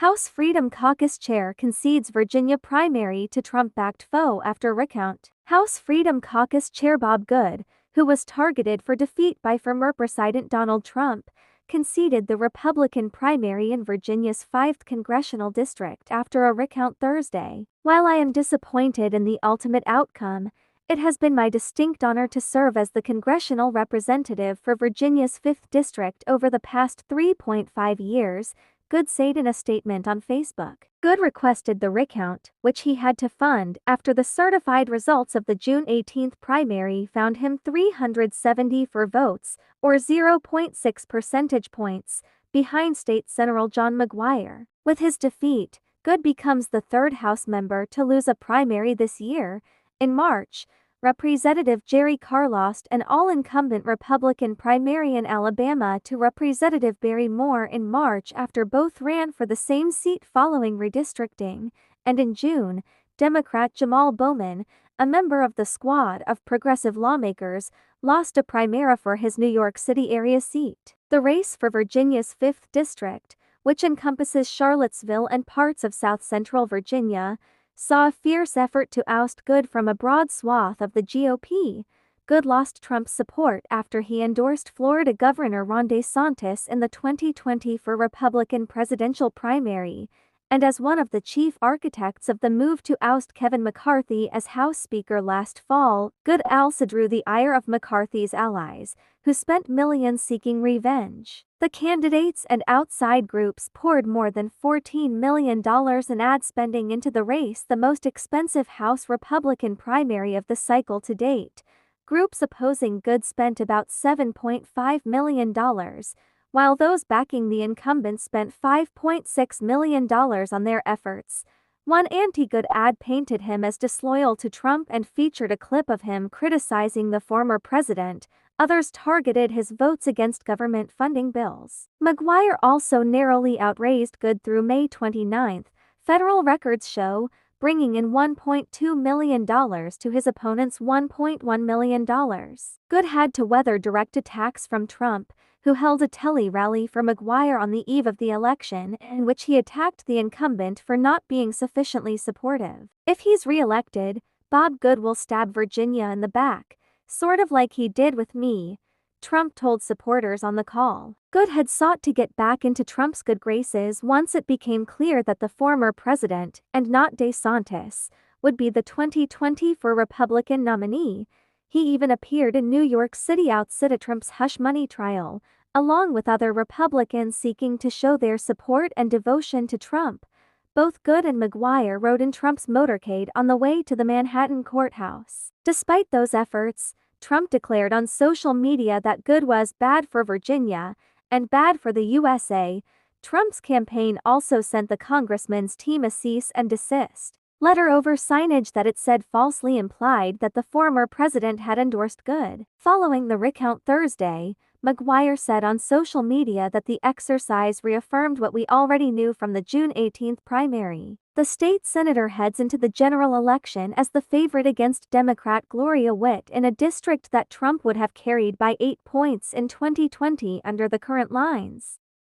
House Freedom Caucus chair concedes Virginia primary to Trump-backed foe after recount. House Freedom Caucus chair Bob Good, who was targeted for defeat by former President Donald Trump, conceded the Republican primary in Virginia's 5th congressional district after a recount Thursday. While I am disappointed in the ultimate outcome, it has been my distinct honor to serve as the congressional representative for Virginia's 5th district over the past 3.5 years, Good said in a statement on Facebook. Good requested the recount, which he had to fund after the certified results of the June 18 primary found him 374 votes, or 0.6 percentage points, behind State Senator John McGuire. With his defeat, Good becomes the third House member to lose a primary this year. In March, Representative Jerry Carr lost an all-incumbent Republican primary in Alabama to Representative Barry Moore in March after both ran for the same seat following redistricting, and in June, Democrat Jamal Bowman, a member of the squad of progressive lawmakers, lost a primary for his New York City area seat. The race for Virginia's 5th district, which encompasses Charlottesville and parts of south-central Virginia, saw a fierce effort to oust Good from a broad swath of the GOP. Good lost Trump's support after he endorsed Florida Governor Ron DeSantis in the 2024 Republican presidential primary, and as one of the chief architects of the move to oust Kevin McCarthy as House Speaker last fall. Good also drew the ire of McCarthy's allies, who spent millions seeking revenge. The candidates and outside groups poured more than $14 million in ad spending into the race, the most expensive House Republican primary of the cycle to date. Groups opposing Good spent about $7.5 million, while those backing the incumbent spent $5.6 million on their efforts. One anti-Good ad painted him as disloyal to Trump and featured a clip of him criticizing the former president. Others targeted his votes against government funding bills. McGuire also narrowly outraised Good through May 29, federal records show, bringing in $1.2 million to his opponent's $1.1 million. Good had to weather direct attacks from Trump, who held a tele-rally for McGuire on the eve of the election, in which he attacked the incumbent for not being sufficiently supportive. If he's re-elected, Bob Good will stab Virginia in the back, sort of like he did with me, Trump told supporters on the call. Good had sought to get back into Trump's good graces once it became clear that the former president, and not DeSantis, would be the 2024 Republican nominee. He even appeared in New York City outside Trump's hush money trial, along with other Republicans seeking to show their support and devotion to Trump. Both Good and McGuire rode in Trump's motorcade on the way to the Manhattan courthouse. Despite those efforts, Trump declared on social media that Good was bad for Virginia and bad for the USA. Trump's campaign also sent the congressman's team a cease and desist letter over signage that it said falsely implied that the former president had endorsed Good. Following the recount Thursday, McGuire said on social media that the exercise reaffirmed what we already knew from the June 18 primary. The state senator heads into the general election as the favorite against Democrat Gloria Witt in a district that Trump would have carried by 8 points in 2020 under the current lines.